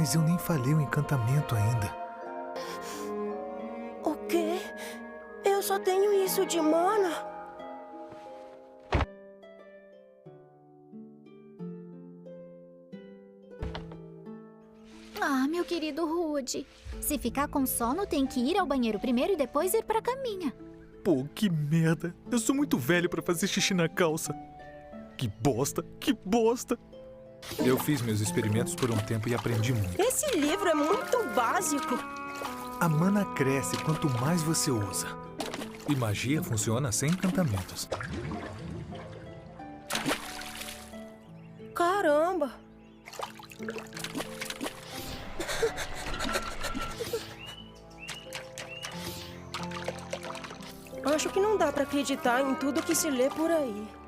Mas eu nem falei o encantamento ainda. O quê? Eu só tenho isso de mana? Ah, meu querido Rude. Se ficar com sono, tem que ir ao banheiro primeiro e depois ir pra caminha. Pô, que merda. Eu sou muito velho pra fazer xixi na calça. Que bosta, que bosta. Eu fiz meus experimentos por um tempo e aprendi muito. Esse livro é muito básico. A mana cresce quanto mais você usa. E magia funciona sem encantamentos. Caramba! Acho que não dá pra acreditar em tudo que se lê por aí.